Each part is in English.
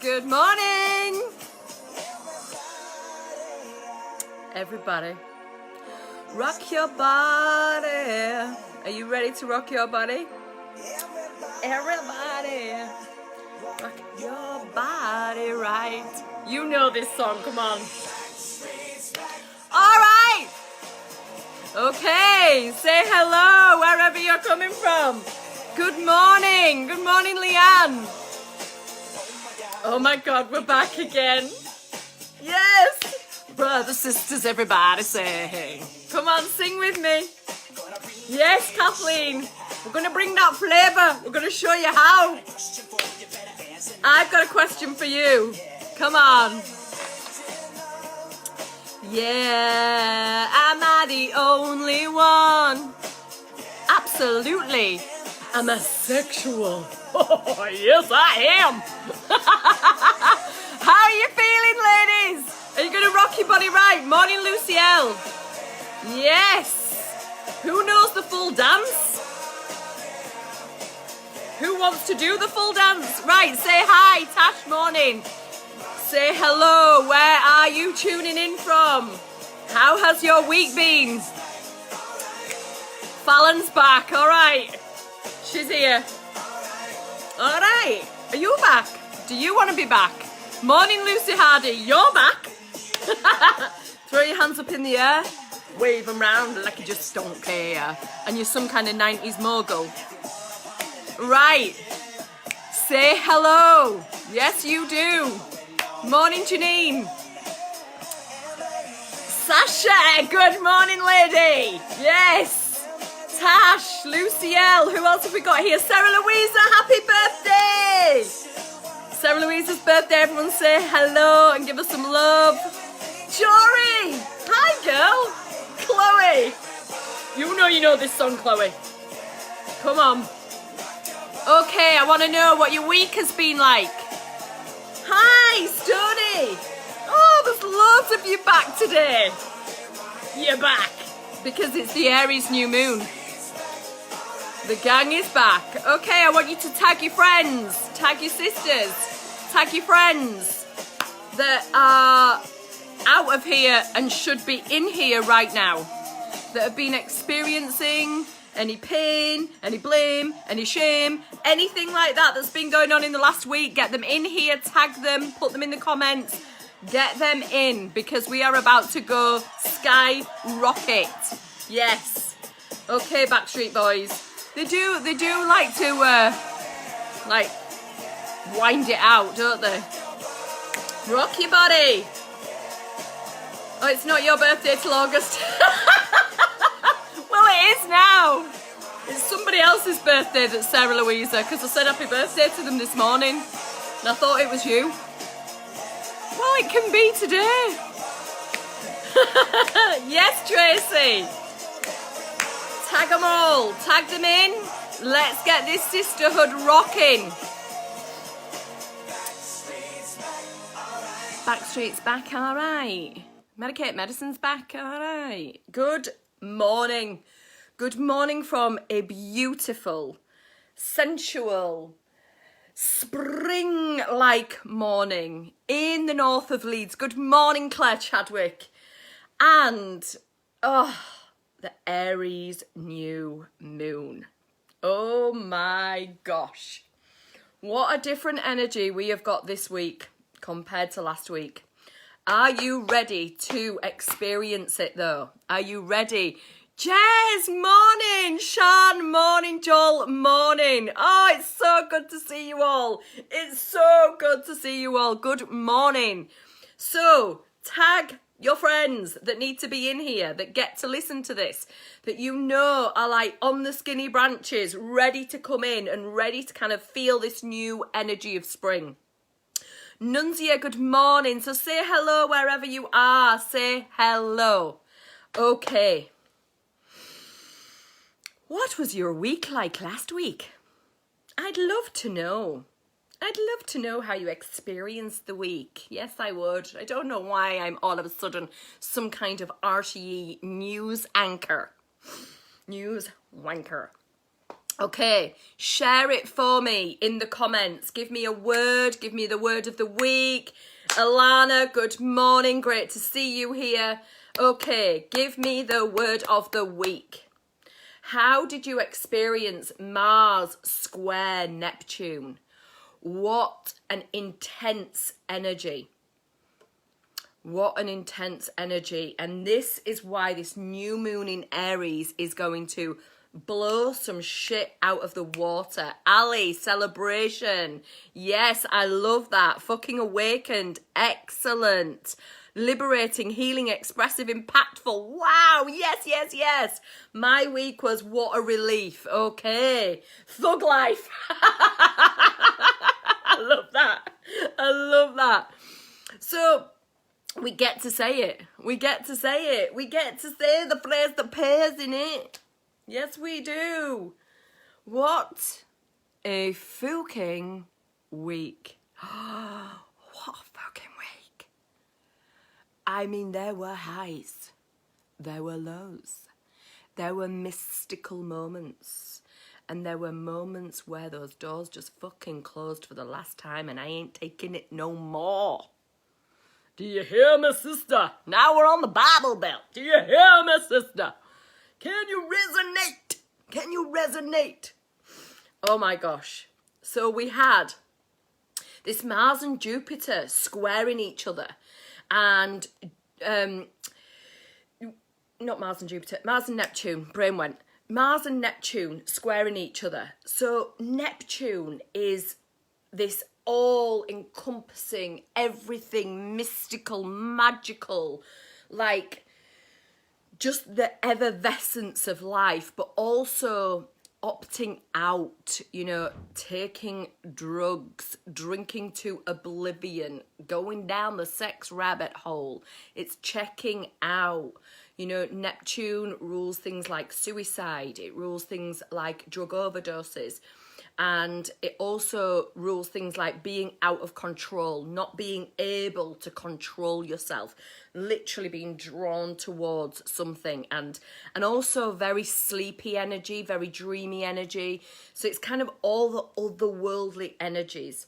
Good morning, everybody. Rock your body. Are you ready to rock your body? Everybody, rock your body right. You know this song, come on. All right. Okay, say hello wherever you're coming from. Good morning. Good morning, Leanne. Oh my God, we're back again. Yes. Brothers, sisters, everybody say. Come on, sing with me. Yes, Kathleen. We're going to bring that flavour. We're going to show you how. I've got a question for you. Come on. Yeah, am I the only one? Absolutely. I'm asexual. Oh, yes, I am. How are you feeling, ladies? Are you going to rock your body right? Morning, Lucielle. Yes. Who knows the full dance? Who wants to do the full dance? Right, say hi, Tash, morning. Say hello, where are you tuning in from? How has your week been? Fallon's back, all right. She's here. All right, are you back? Do you want to be back? Morning, Lucy Hardy, you're back. Throw your hands up in the air. Wave them round like you just don't care. And you're some kind of 90s mogul. Right. Say hello. Yes, you do. Morning, Janine. Sasha, good morning, lady. Yes. Tash, Lucielle, who else have we got here? Sarah Louisa, happy birthday. Sarah Louisa's birthday, everyone say hello and give us some love. Jory, hi girl. Chloe, you know this song, Chloe. Come on. Okay, I want to know what your week has been like. Hi, Stoney. Oh, there's loads of you back today. You're back because it's the Aries new moon. The gang is back. Okay, I want you to tag your friends, tag your sisters, tag your friends that are out of here and should be in here right now, that have been experiencing any pain, any blame, any shame, anything like that that's been going on in the last week. Get them in here, tag them, put them in the comments, get them in, because we are about to go skyrocket. Yes. Okay, Backstreet Boys. They do like to wind it out, don't they? Rock your body. Oh, it's not your birthday till August. Well, it is now. It's somebody else's birthday that's Sarah Louisa, because I said happy birthday to them this morning. And I thought it was you. Well, it can be today. Yes, Tracy. Tag them all. Tag them in. Let's get this sisterhood rocking. Backstreet's back, all right. MaryKate Medicine's back, all right. Good morning. Good morning from a beautiful, sensual, spring-like morning in the north of Leeds. Good morning, Claire Chadwick. And, the Aries new moon. Oh my gosh. What a different energy we have got this week compared to last week. Are you ready to experience it though? Are you ready? Jez, morning. Shan, morning. Joel, morning. Oh, it's so good to see you all. It's so good to see you all. Good morning. So, tag your friends that need to be in here, that get to listen to this, that you know are like on the skinny branches, ready to come in and ready to kind of feel this new energy of spring. Nunzia, good morning. So say hello wherever you are. Say hello. Okay. What was your week like last week? I'd love to know. I'd love to know how you experienced the week. Yes, I would. I don't know why I'm all of a sudden some kind of RTE news anchor. News wanker. Okay, share it for me in the comments. Give me a word. Give me the word of the week. Alana, good morning. Great to see you here. Okay, give me the word of the week. How did you experience Mars square Neptune? What an intense energy. What an intense energy. And this is why this new moon in Aries is going to blow some shit out of the water. Ali, celebration. Yes, I love that. Fucking awakened. Excellent. Liberating, healing, expressive, impactful. Wow. Yes, yes, yes. My week was what a relief. Okay. Thug life. I love that. I love that. So, we get to say it. We get to say it. We get to say the phrase that pairs in it. Yes, we do. What a fucking week. What a fucking week. I mean, there were highs. There were lows. There were mystical moments. And there were moments where those doors just fucking closed for the last time and I ain't taking it no more. Do you hear me, sister? Now we're on the Bible Belt. Do you hear me, sister? Can you resonate? Can you resonate? Oh my gosh. So we had this Mars and Jupiter squaring each other. And, not Mars and Jupiter, Mars and Neptune, brain went. Mars and Neptune squaring each other. So Neptune is this all-encompassing, everything mystical, magical, like just the effervescence of life, but also opting out, you know, taking drugs, drinking to oblivion, going down the sex rabbit hole. It's checking out. You know, Neptune rules things like suicide. It rules things like drug overdoses. And it also rules things like being out of control, not being able to control yourself, literally being drawn towards something, and also very sleepy energy, very dreamy energy. So it's kind of all the otherworldly energies.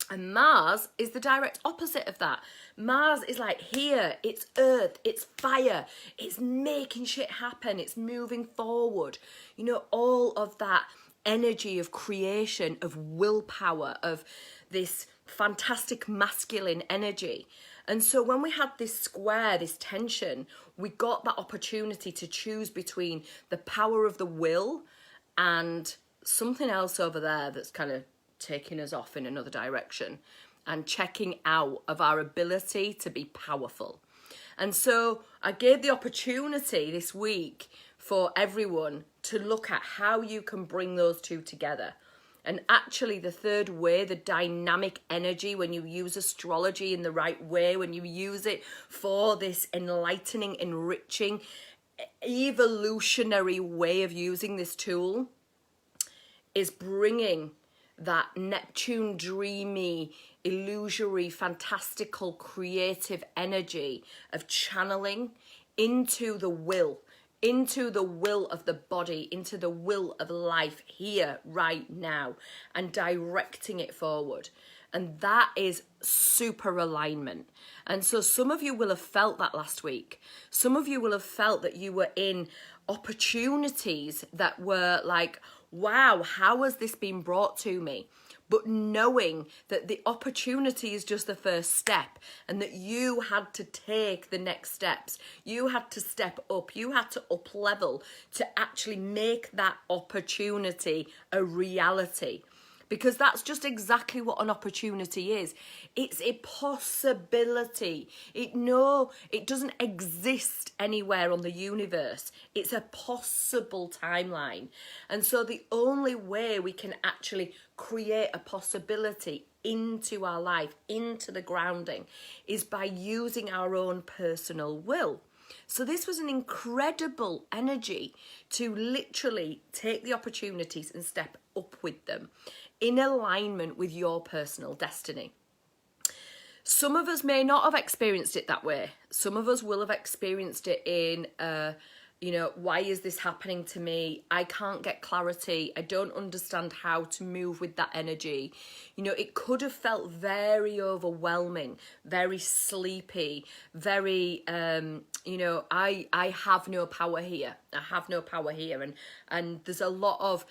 And Mars is the direct opposite of that. Mars is like here, it's earth, it's fire, it's making shit happen, it's moving forward. You know, all of that energy of creation, of willpower, of this fantastic masculine energy. And so when we had this square, this tension, we got that opportunity to choose between the power of the will and something else over there that's kind of taking us off in another direction, and checking out of our ability to be powerful. And so I gave the opportunity this week for everyone to look at how you can bring those two together. And actually the third way, the dynamic energy, when you use astrology in the right way, when you use it for this enlightening, enriching, evolutionary way of using this tool, is bringing that Neptune dreamy, illusory, fantastical, creative energy of channeling into the will of the body, into the will of life here, right now, and directing it forward. And that is super alignment. And so some of you will have felt that last week. Some of you will have felt that you were in opportunities that were like, wow, how has this been brought to me? But knowing that the opportunity is just the first step, and that you had to take the next steps. You had to step up. You had to up level to actually make that opportunity a reality. Because that's just exactly what an opportunity is. It's a possibility. It doesn't exist anywhere on the universe. It's a possible timeline. And so the only way we can actually create a possibility into our life, into the grounding, is by using our own personal will. So this was an incredible energy to literally take the opportunities and step up with them in alignment with your personal destiny. Some of us may not have experienced it that way. Some of us will have experienced it in a You know, why is this happening to me? I can't get clarity. I don't understand how to move with that energy. You know, it could have felt very overwhelming, very sleepy, very, you know, I have no power here. I have no power here. And there's a lot of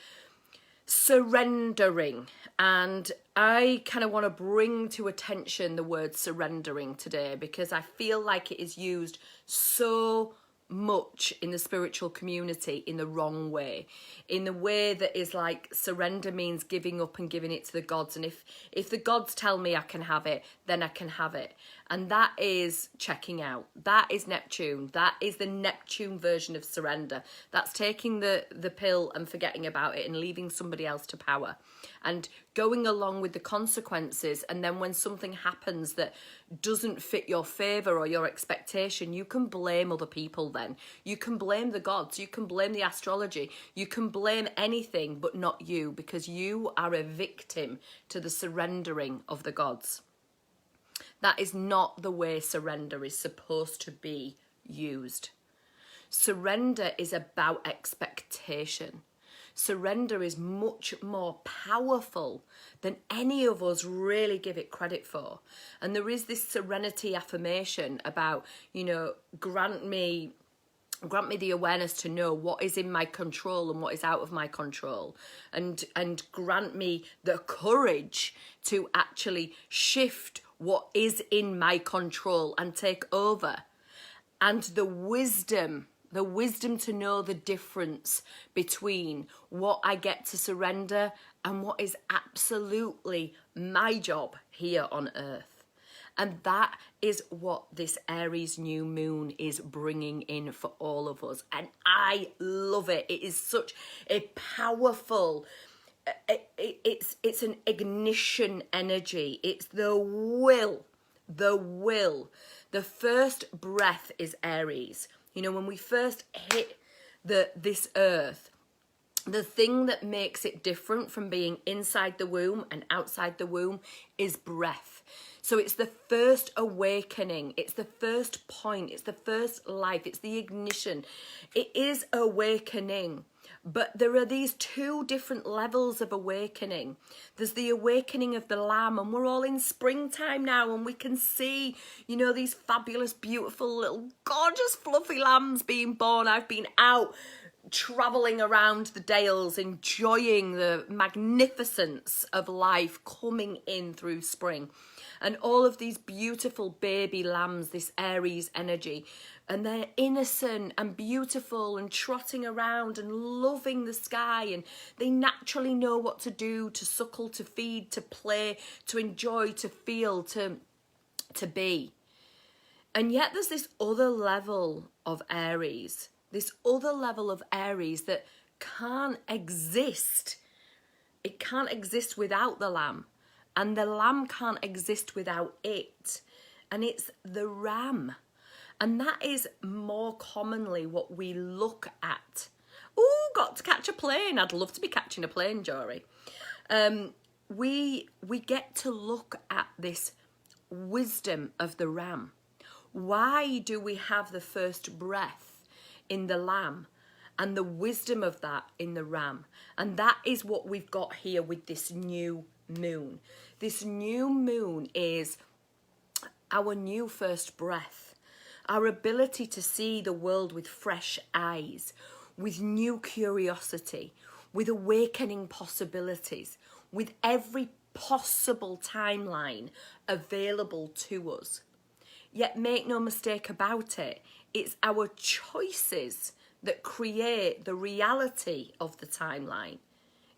surrendering, and I kind of want to bring to attention the word surrendering today, because I feel like it is used so much in the spiritual community in the wrong way, in the way that is like surrender means giving up and giving it to the gods, and if the gods tell me I can have it, then I can have it. And that is checking out. That is Neptune. That is the Neptune version of surrender. That's taking the pill and forgetting about it and leaving somebody else to power and going along with the consequences. And then when something happens that doesn't fit your favor or your expectation, you can blame other people then. You can blame the gods. You can blame the astrology. You can blame anything but not you, because you are a victim to the surrendering of the gods. That is not the way surrender is supposed to be used. Surrender is about expectation. Surrender is much more powerful than any of us really give it credit for. And there is this serenity affirmation about, you know, grant me the awareness to know what is in my control and what is out of my control, and grant me the courage to actually shift what is in my control and take over, and the wisdom to know the difference between what I get to surrender and what is absolutely my job here on earth. And that is what this Aries new moon is bringing in for all of us. And I love it. It is such a powerful, it's an ignition energy. It's the will. The first breath is Aries. You know, when we first hit this earth, the thing that makes it different from being inside the womb and outside the womb is breath. So it's the first awakening. It's the first point. It's the first life. It's the ignition. It is awakening. But there are these two different levels of awakening. There's the awakening of the lamb, and we're all in springtime now, and we can see, you know, these fabulous, beautiful, little, gorgeous, fluffy lambs being born. I've been out traveling around the dales, enjoying the magnificence of life coming in through spring. And all of these beautiful baby lambs, this Aries energy, and they're innocent and beautiful and trotting around and loving the sky, and they naturally know what to do, to suckle, to feed, to play, to enjoy, to feel, to be. And yet there's this other level of Aries, that can't exist. It can't exist without the lamb, and the lamb can't exist without it. And it's the ram. And that is more commonly what we look at. Oh, got to catch a plane. I'd love to be catching a plane, Jory. We get to look at this wisdom of the ram. Why do we have the first breath in the lamb and the wisdom of that in the ram? And that is what we've got here with this new moon. This new moon is our new first breath. Our ability to see the world with fresh eyes, with new curiosity, with awakening possibilities, with every possible timeline available to us. Yet make no mistake about it, it's our choices that create the reality of the timeline.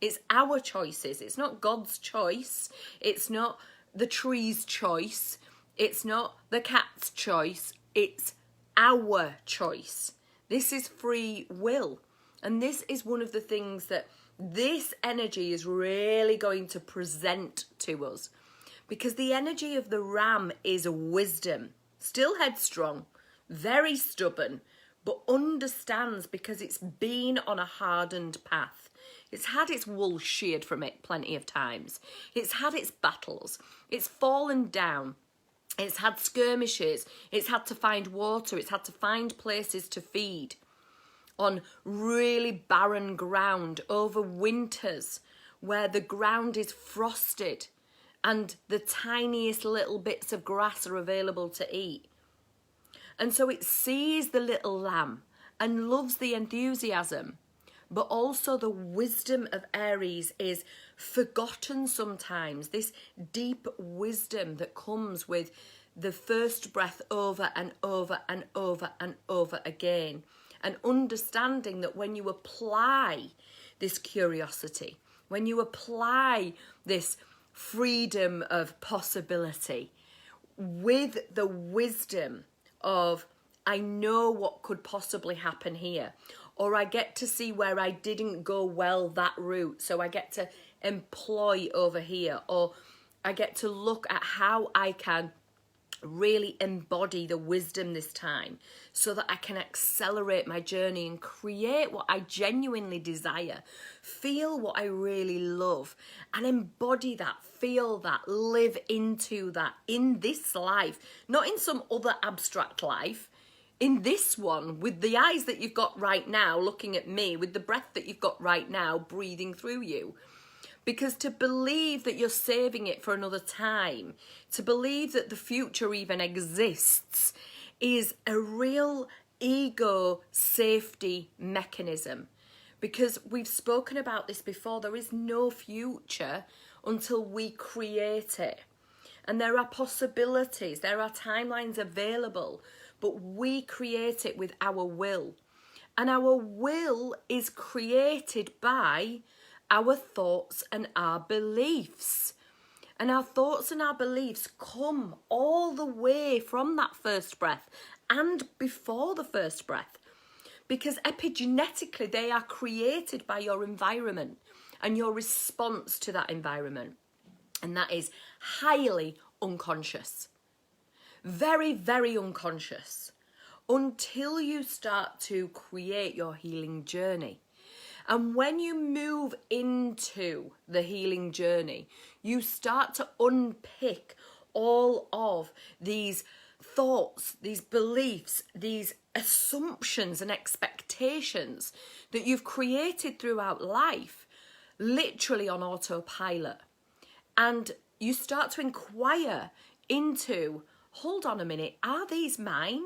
It's our choices. It's not God's choice. It's not the tree's choice. It's not the cat's choice. It's our choice. This is free will. And this is one of the things that this energy is really going to present to us. Because the energy of the ram is wisdom. Still headstrong, very stubborn, but understands because it's been on a hardened path. It's had its wool sheared from it plenty of times. It's had its battles. It's fallen down. It's had skirmishes, it's had to find water, it's had to find places to feed. on really barren ground over winters where the ground is frosted and the tiniest little bits of grass are available to eat. And so it sees the little lamb and loves the enthusiasm, but also the wisdom of Aries is forgotten sometimes, this deep wisdom that comes with the first breath over and over and over and over again, and understanding that when you apply this curiosity, when you apply this freedom of possibility with the wisdom of, I know what could possibly happen here, or I get to see where I didn't go well that route, so I get to employ over here, or I get to look at how I can really embody the wisdom this time so that I can accelerate my journey and create what I genuinely desire, feel what I really love, and embody that, feel that, live into that in this life, not in some other abstract life, in this one, with the eyes that you've got right now looking at me, with the breath that you've got right now breathing through you. Because to believe that you're saving it for another time, to believe that the future even exists, is a real ego safety mechanism. Because we've spoken about this before, there is no future until we create it. And there are possibilities, there are timelines available, but we create it with our will. And our will is created by our thoughts and our beliefs. And our thoughts and our beliefs come all the way from that first breath and before the first breath. Because epigenetically they are created by your environment and your response to that environment. And that is highly unconscious. Very, very unconscious. Until you start to create your healing journey. And when you move into the healing journey, you start to unpick all of these thoughts, these beliefs, these assumptions and expectations that you've created throughout life, literally on autopilot. And you start to inquire into, hold on a minute, are these mine?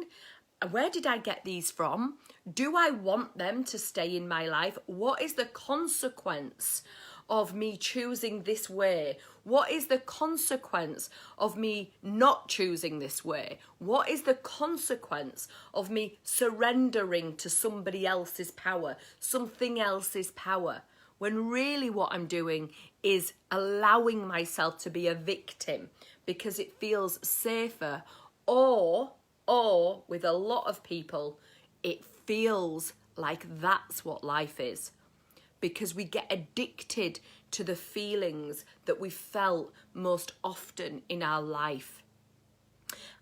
Where did I get these from? Do I want them to stay in my life? What is the consequence of me choosing this way? What is the consequence of me not choosing this way? What is the consequence of me surrendering to somebody else's power, something else's power? When really what I'm doing is allowing myself to be a victim because it feels safer, or with a lot of people, it feels like that's what life is. Because we get addicted to the feelings that we felt most often in our life.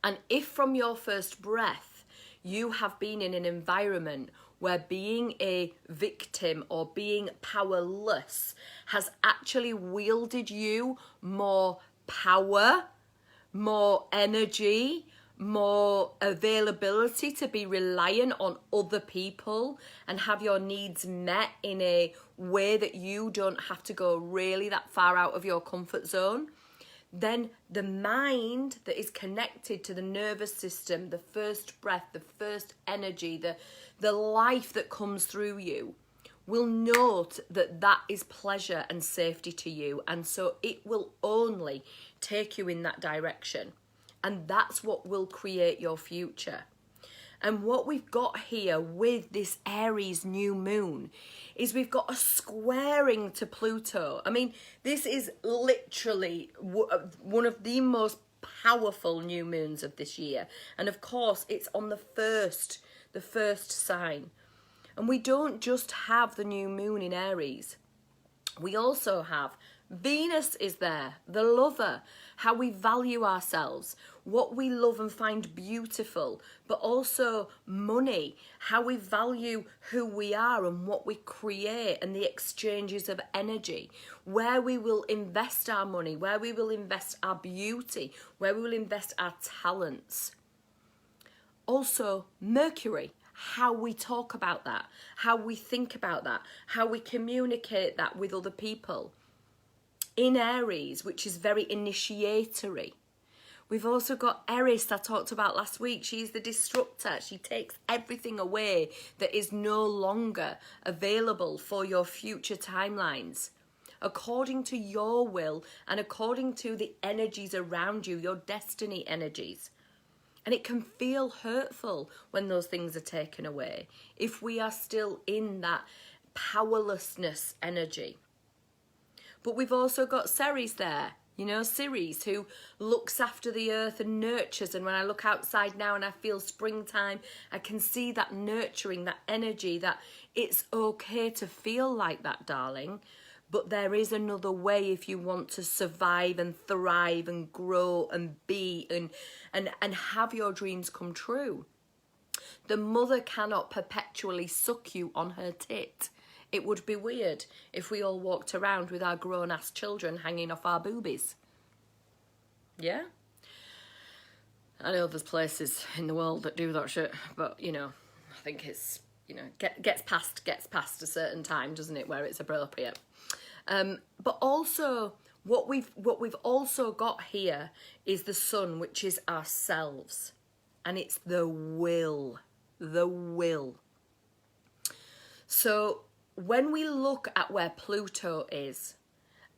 And if from your first breath, you have been in an environment where being a victim or being powerless has actually wielded you more power, more energy, more availability to be reliant on other people and have your needs met in a way that you don't have to go really that far out of your comfort zone, then the mind that is connected to the nervous system, the first breath, the first energy, the life that comes through you, will note that that is pleasure and safety to you. And so it will only take you in that direction. And that's what will create your future. And what we've got here with this Aries new moon is we've got a squaring to Pluto. I mean, this is literally one of the most powerful new moons of this year. And of course, it's on the first sign. And we don't just have the new moon in Aries. We also have Venus is there, the lover, how we value ourselves, what we love and find beautiful, but also money, how we value who we are and what we create and the exchanges of energy, where we will invest our money, where we will invest our beauty, where we will invest our talents. Also, Mercury, how we talk about that, how we think about that, how we communicate that with other people. In Aries, which is very initiatory. We've also got Eris, I talked about last week. She's the disruptor. She takes everything away that is no longer available for your future timelines, according to your will and according to the energies around you, your destiny energies. And it can feel hurtful when those things are taken away, if we are still in that powerlessness energy. But we've also got Ceres there. You know, Ceres, who looks after the earth and nurtures. And when I look outside now and I feel springtime, I can see that nurturing, that energy, that it's okay to feel like that, darling. But there is another way if you want to survive and thrive and grow and be and have your dreams come true. The mother cannot perpetually suck you on her tit. It would be weird if we all walked around with our grown-ass children hanging off our boobies. Yeah? I know there's places in the world that do that shit, but, you know, I think it's, you know, gets past a certain time, doesn't it, where it's appropriate. But also, what we've also got here is the sun, which is ourselves. And it's the will. The will. So when we look at where Pluto is,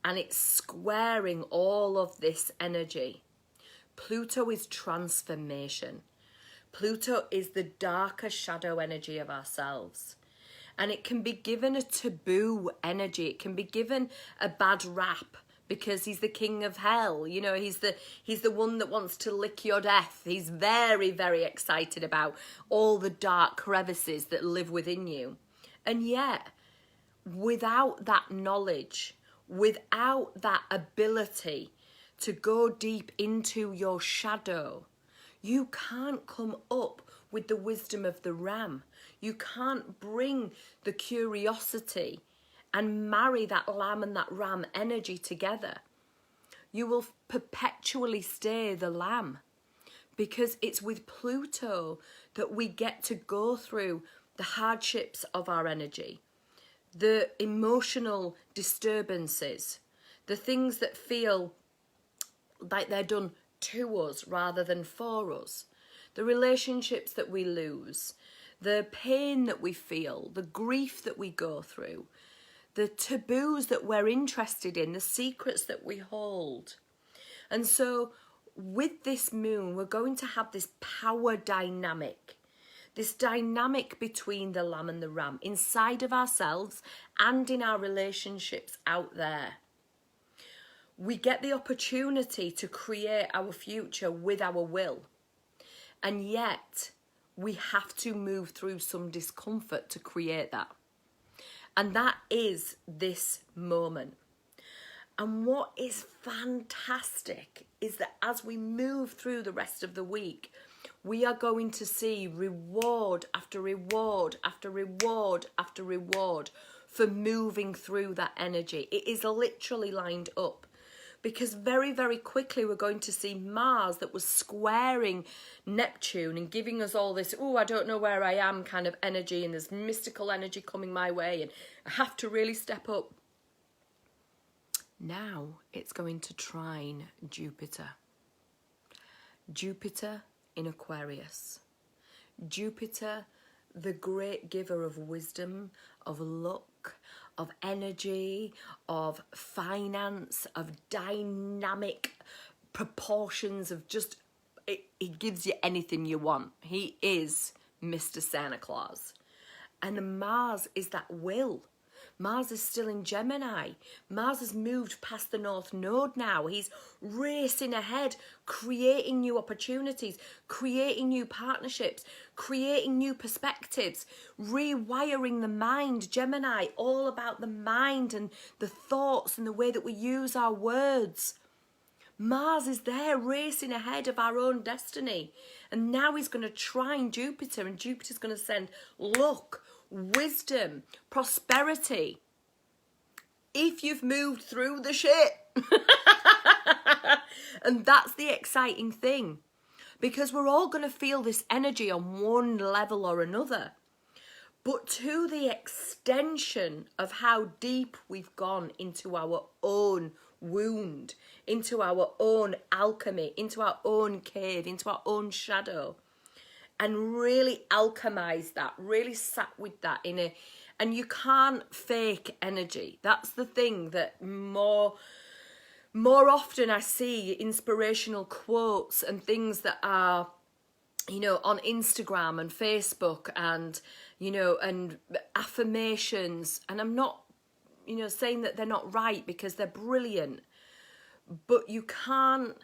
and it's squaring all of this energy, Pluto is transformation. Pluto is the darker shadow energy of ourselves. And it can be given a taboo energy. It can be given a bad rap because he's the king of hell. You know, he's the one that wants to lick your death. He's very, very excited about all the dark crevices that live within you. And yet, without that knowledge, without that ability to go deep into your shadow, you can't come up with the wisdom of the ram. You can't bring the curiosity and marry that lamb and that ram energy together. You will perpetually stay the lamb, because it's with Pluto that we get to go through the hardships of our energy, the emotional disturbances, the things that feel like they're done to us rather than for us, the relationships that we lose, the pain that we feel, the grief that we go through, the taboos that we're interested in, the secrets that we hold. And so with this moon, we're going to have this power dynamic, this dynamic between the lamb and the ram, inside of ourselves and in our relationships out there. We get the opportunity to create our future with our will. And yet, we have to move through some discomfort to create that. And that is this moment. And what is fantastic is that as we move through the rest of the week, we are going to see reward after reward after reward after reward for moving through that energy. It is literally lined up. Because very, very quickly we're going to see Mars that was squaring Neptune and giving us all this, oh, I don't know where I am kind of energy, and there's mystical energy coming my way and I have to really step up. Now it's going to trine Jupiter. Jupiter in Aquarius. Jupiter, the great giver of wisdom, of luck, of energy, of finance, of dynamic proportions, of just, he gives you anything you want. He is Mr. Santa Claus. And Mars is that will. Mars is still in Gemini. Mars has moved past the North Node now. He's racing ahead, creating new opportunities, creating new partnerships, creating new perspectives, rewiring the mind. Gemini, all about the mind and the thoughts and the way that we use our words. Mars is there racing ahead of our own destiny. And now he's going to trine Jupiter, and Jupiter's going to send luck, wisdom, prosperity. If you've moved through the shit. And that's the exciting thing. because we're all going to feel this energy on one level or another. But to the extension of how deep we've gone into our own wound, into our own alchemy, into our own cave, into our own shadow, and really alchemized that, really sat with that and you can't fake energy. That's the thing that more often I see inspirational quotes and things that are, on Instagram and Facebook and, and affirmations. And I'm not, saying that they're not right, because they're brilliant. But you can't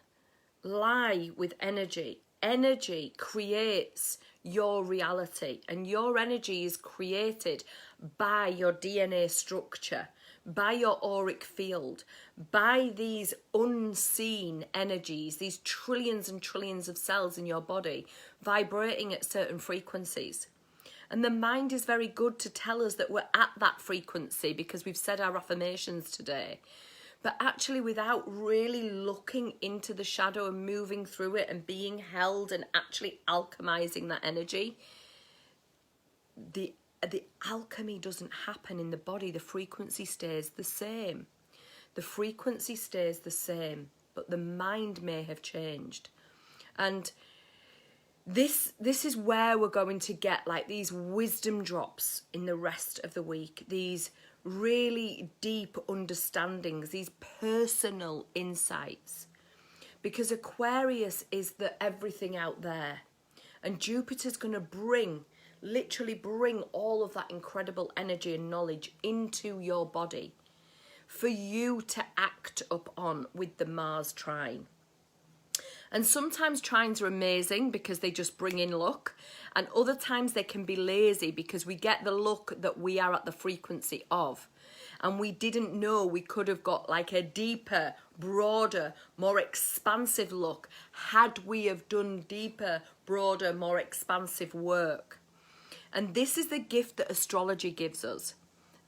lie with energy. Energy creates your reality, and your energy is created by your DNA structure, by your auric field, by these unseen energies, these trillions and trillions of cells in your body vibrating at certain frequencies. And the mind is very good to tell us that we're at that frequency because we've said our affirmations today. But actually, without really looking into the shadow and moving through it and being held and actually alchemizing that energy, the alchemy doesn't happen in the body. The frequency stays the same. The frequency stays the same, but the mind may have changed. And this is where we're going to get like these wisdom drops in the rest of the week, these really deep understandings, these personal insights, because Aquarius is the everything out there, and Jupiter's going to literally bring all of that incredible energy and knowledge into your body for you to act upon with the Mars trine. And sometimes trines are amazing because they just bring in luck, and other times they can be lazy because we get the luck that we are at the frequency of, and we didn't know we could have got like a deeper, broader, more expansive luck had we have done deeper, broader, more expansive work. And this is the gift that astrology gives us.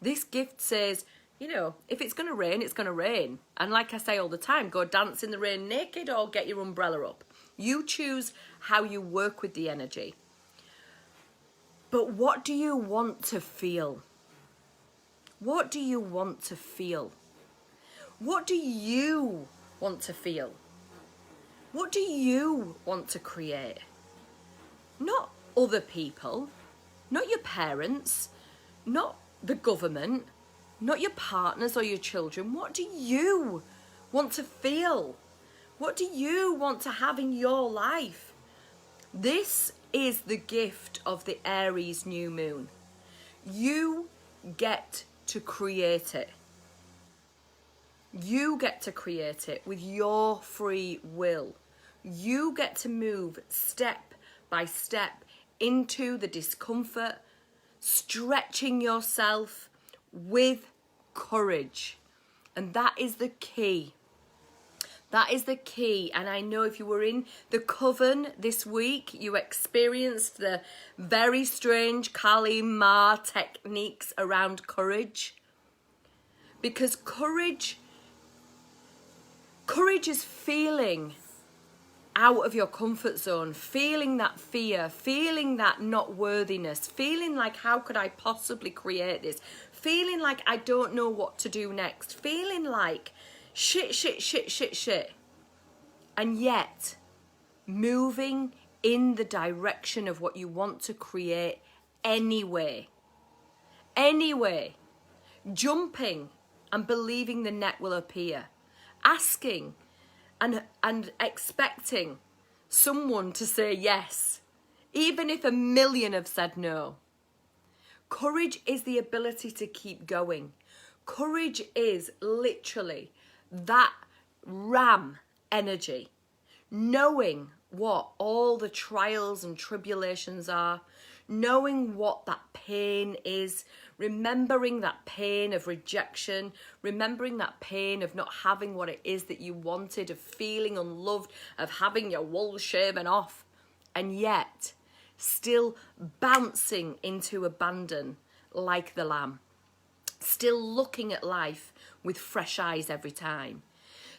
This gift says, if it's going to rain, it's going to rain. And like I say all the time, go dance in the rain naked or get your umbrella up. You choose how you work with the energy. But what do you want to feel? What do you want to feel? What do you want to feel? What do you want to create? Not other people, not your parents, not the government, not your partners or your children. What do you want to feel? What do you want to have in your life? This is the gift of the Aries new moon. You get to create it. You get to create it with your free will. You get to move step by step into the discomfort, stretching yourself with courage. And that is the key. That is the key. And I know if you were in the coven this week, you experienced the very strange Kali Ma techniques around courage. Because courage is feeling out of your comfort zone, feeling that fear, feeling that not worthiness, feeling like how could I possibly create this, feeling like I don't know what to do next, feeling like shit. And yet, moving in the direction of what you want to create anyway. Jumping and believing the net will appear. Asking and expecting someone to say yes, even if 1,000,000 have said no. Courage is the ability to keep going. Courage is literally that ram energy, knowing what all the trials and tribulations are, knowing what that pain is, remembering that pain of rejection, remembering that pain of not having what it is that you wanted, of feeling unloved, of having your wool shaven off, and yet still bouncing into abandon like the lamb, still looking at life with fresh eyes every time,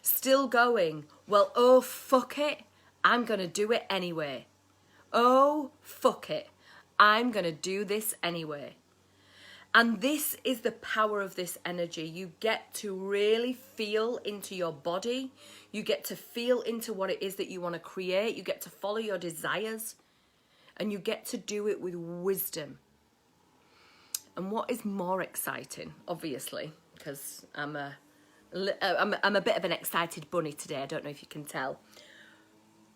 still going, well, oh, fuck it, I'm going to do it anyway. Oh, fuck it. I'm going to do this anyway. And this is the power of this energy. You get to really feel into your body. You get to feel into what it is that you want to create. You get to follow your desires. And you get to do it with wisdom. And what is more exciting, obviously, because I'm a bit of an excited bunny today, I don't know if you can tell,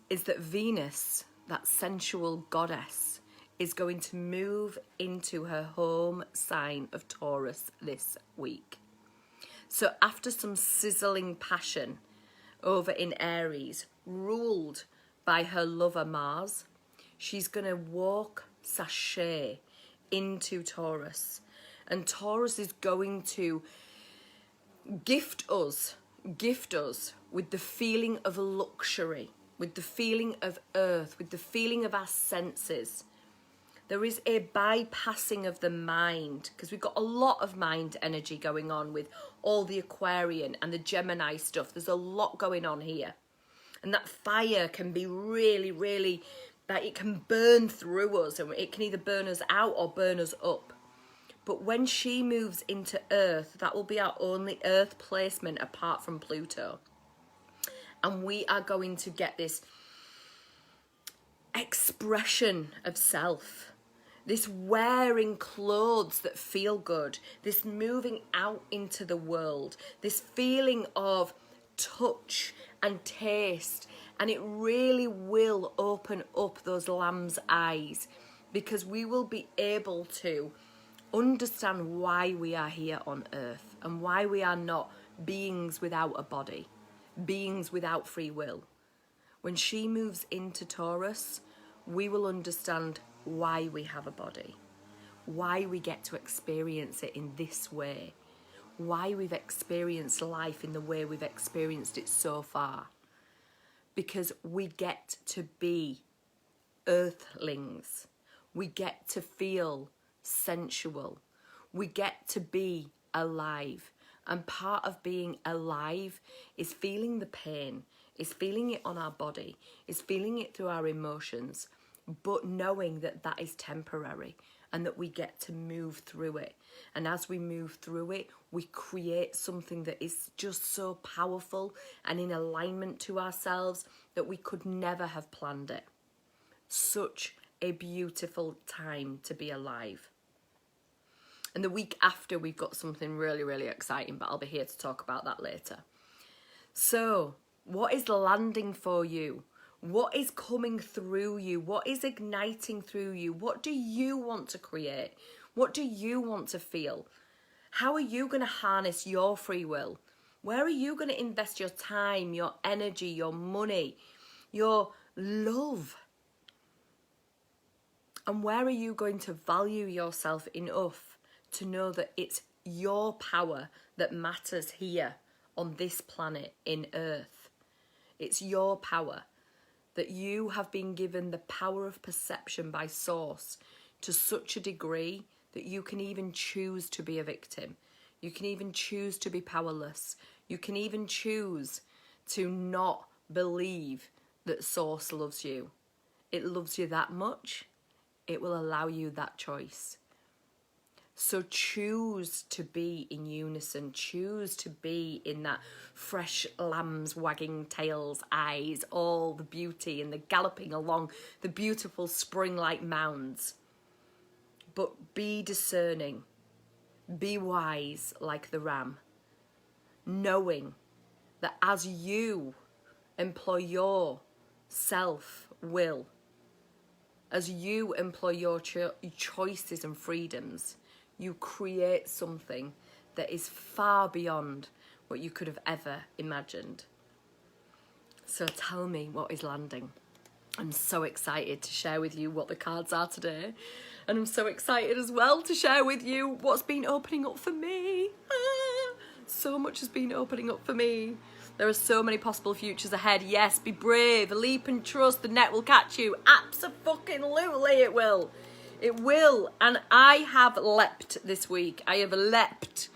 is that Venus, that sensual goddess, is going to move into her home sign of Taurus this week. So after some sizzling passion over in Aries, ruled by her lover Mars, she's going to walk sashay into Taurus. And Taurus is going to gift us with the feeling of luxury, with the feeling of earth, with the feeling of our senses. There is a bypassing of the mind, because we've got a lot of mind energy going on with all the Aquarian and the Gemini stuff. There's a lot going on here. And that fire can be really, really, that it can burn through us, and it can either burn us out or burn us up. But when she moves into Earth, that will be our only Earth placement apart from Pluto. And we are going to get this expression of self, this wearing clothes that feel good, this moving out into the world, this feeling of touch and taste. And it really will open up those lamb's eyes, because we will be able to understand why we are here on Earth and why we are not beings without a body, beings without free will. When she moves into Taurus, we will understand why we have a body, why we get to experience it in this way, why we've experienced life in the way we've experienced it so far. Because we get to be earthlings. We get to feel sensual. We get to be alive. And part of being alive is feeling the pain, is feeling it on our body, is feeling it through our emotions, but knowing that that is temporary and that we get to move through it. And as we move through it, we create something that is just so powerful and in alignment to ourselves that we could never have planned it. Such a beautiful time to be alive. And the week after, we've got something really, really exciting, but I'll be here to talk about that later. So, what is landing for you? What is coming through you? What is igniting through you? What do you want to create? What do you want to feel? How are you going to harness your free will? Where are you going to invest your time, your energy, your money, your love? And where are you going to value yourself enough to know that it's your power that matters here on this planet in Earth? It's your power, that you have been given the power of perception by Source to such a degree that you can even choose to be a victim. You can even choose to be powerless. You can even choose to not believe that Source loves you. It loves you that much. It will allow you that choice. So choose to be in unison. Choose to be in that fresh lamb's wagging tails, eyes, all the beauty and the galloping along the beautiful spring-like mounds. But be discerning. Be wise like the ram. Knowing that as you employ your self-will, as you employ your choices and freedoms, you create something that is far beyond what you could have ever imagined. So tell me what is landing. I'm so excited to share with you what the cards are today. And I'm so excited as well to share with you what's been opening up for me. So much has been opening up for me. There are so many possible futures ahead. Yes, be brave, leap and trust. The net will catch you. Abso-fucking-lutely it will. It will. And I have leapt this week. I have leapt.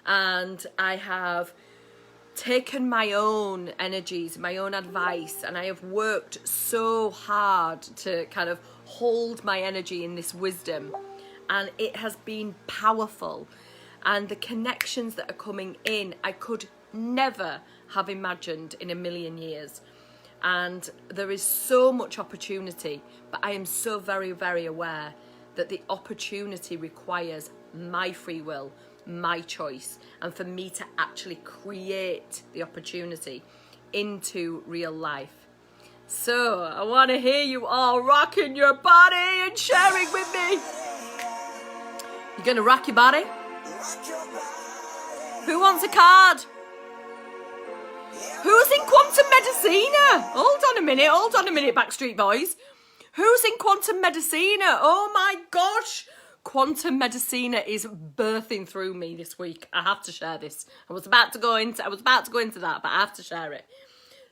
And I have taken my own energies, my own advice, and I have worked so hard to kind of hold my energy in this wisdom, and it has been powerful. And the connections that are coming in, I could never have imagined in a million years. And there is so much opportunity, but I am so very, very aware that the opportunity requires my free will, my choice, and for me to actually create the opportunity into real life. So I want to hear you all rocking your body and sharing with me. You're going to rock your body? Who wants a card? Who's in Quantum Medicina? Hold on a minute, Backstreet Boys. Who's in Quantum Medicina? Oh my gosh. Quantum Medicina is birthing through me this week. I have to share this. I was about to go into that, but I have to share it.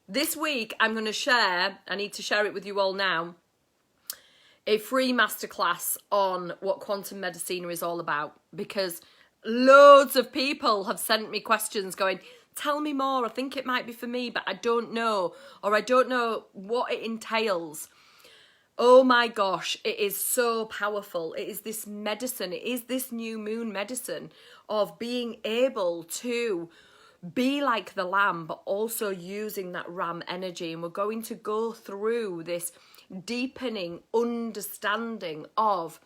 This week I'm going to share, I need to share it with you all now, a free masterclass on what Quantum Medicina is all about, because loads of people have sent me questions going, tell me more, I think it might be for me, but I don't know, or I don't know what it entails. Oh my gosh, it is so powerful. It is this medicine, it is this new moon medicine of being able to be like the lamb, but also using that ram energy. And we're going to go through this deepening understanding of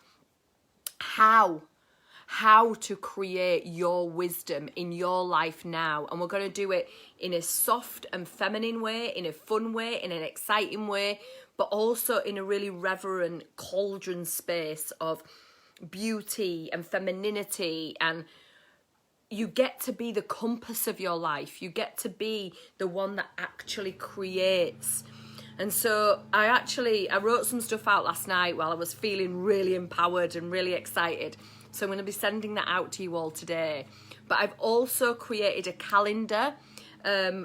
how to create your wisdom in your life now. And we're going to do it in a soft and feminine way, in a fun way, in an exciting way, but also in a really reverent cauldron space of beauty and femininity. And you get to be the compass of your life. You get to be the one that actually creates. And so I wrote some stuff out last night while I was feeling really empowered and really excited. So I'm going to be sending that out to you all today. But I've also created a calendar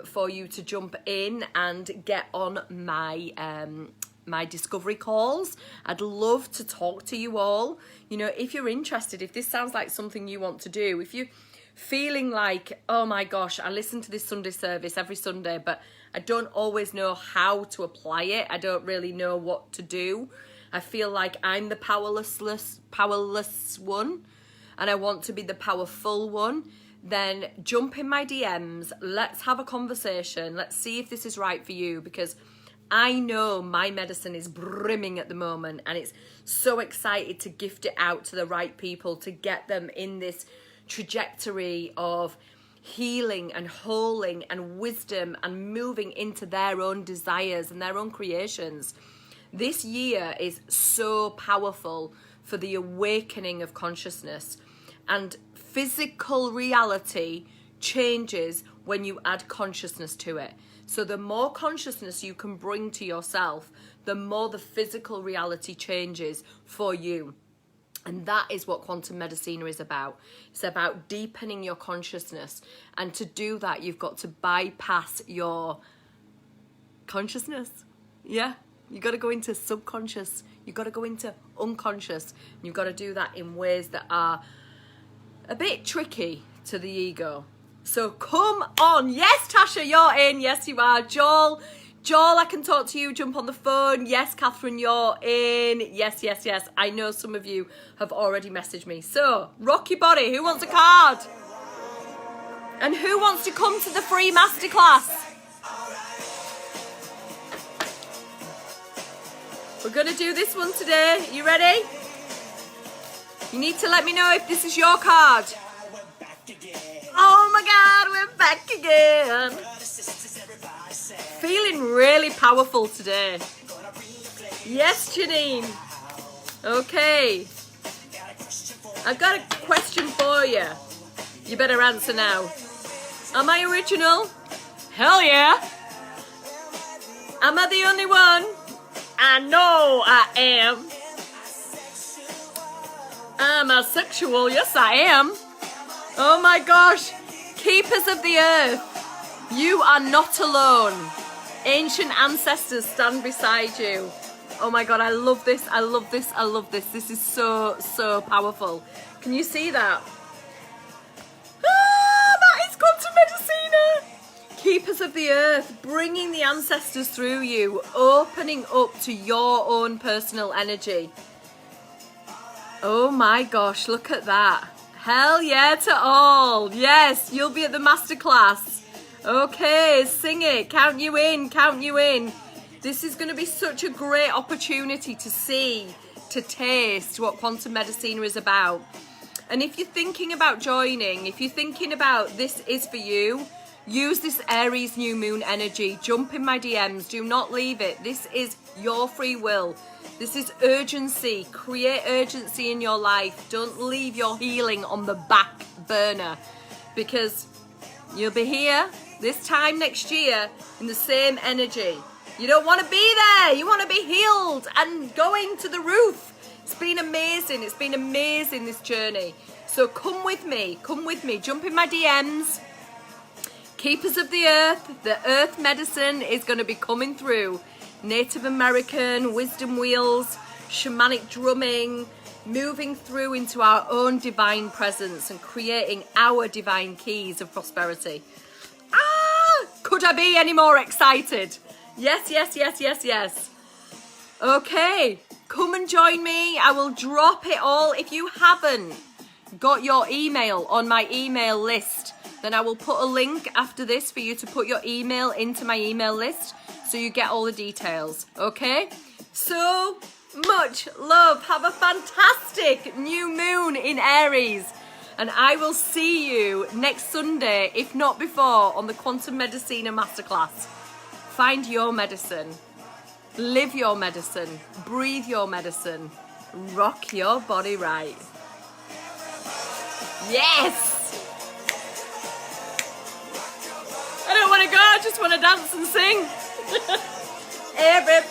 for you to jump in and get on my discovery calls. I'd love to talk to you all. You know, if you're interested, if this sounds like something you want to do, if you're feeling like, oh my gosh, I listen to this Sunday service every Sunday, but I don't always know how to apply it. I don't really know what to do. I feel like I'm the powerless one and I want to be the powerful one. Then jump in my DMs. Let's have a conversation. Let's see if this is right for you, because I know my medicine is brimming at the moment and it's so excited to gift it out to the right people, to get them in this trajectory of healing and holding and wisdom and moving into their own desires and their own creations. This year is so powerful for the awakening of consciousness, and physical reality changes when you add consciousness to it. So the more consciousness you can bring to yourself, the more the physical reality changes for you. And that is what Quantum Medicina is about. It's about deepening your consciousness. And to do that, you've got to bypass your consciousness. Yeah, you've got to go into subconscious. You've got to go into unconscious. And you've got to do that in ways that are a bit tricky to the ego. So come on. Yes, Tasha, you're in. Yes, you are. Joel, I can talk to you. Jump on the phone. Yes, Catherine, you're in. Yes. I know some of you have already messaged me. So, rock your body. Who wants a card? And who wants to come to the free masterclass? We're going to do this one today. You ready? You need to let me know if this is your card. Oh my God, we're back again. Feeling really powerful today. Yes, Janine. Okay. I've got a question for you. You better answer now. Am I original? Hell yeah. Am I the only one? I know I am. Am I sexual? Yes, I am. Oh my gosh. Keepers of the earth, you are not alone. Ancient ancestors stand beside you. Oh my God, I love this. This is so powerful. Can you see that? Ah, that is Quantum Medicina. Keepers of the earth, bringing the ancestors through you, opening up to your own personal energy. Oh my gosh, look at that. Hell yeah to all. Yes, you'll be at the masterclass. Okay, sing it. Count you in, count you in. This is going to be such a great opportunity to see, to taste what quantum medicine is about. And if you're thinking about joining, if you're thinking about this is for you, use this Aries new moon energy. Jump in my DMs. Do not leave it. This is your free will. This is urgency. Create urgency in your life. Don't leave your healing on the back burner, because you'll be here this time next year in the same energy. You don't want to be there. You want to be healed and going to the roof. It's been amazing. It's been amazing, this journey. So come with me. Come with me. Jump in my DMs. Keepers of the earth medicine is going to be coming through. Native American, wisdom wheels, shamanic drumming, moving through into our own divine presence and creating our divine keys of prosperity. Could I be any more excited? Yes, yes, yes, yes, yes. Okay, come and join me. I will drop it all. If you haven't got your email on my email list, then I will put a link after this for you to put your email into my email list so you get all the details, okay? So much love. Have a fantastic new moon in Aries. And I will see you next Sunday, if not before, on the Quantum Medicina Masterclass. Find your medicine. Live your medicine. Breathe your medicine. Rock your body right. Yes! I don't want to go, I just want to dance and sing. Everybody,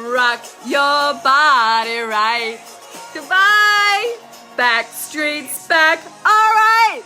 rock your body right. Goodbye. Back streets back. All right.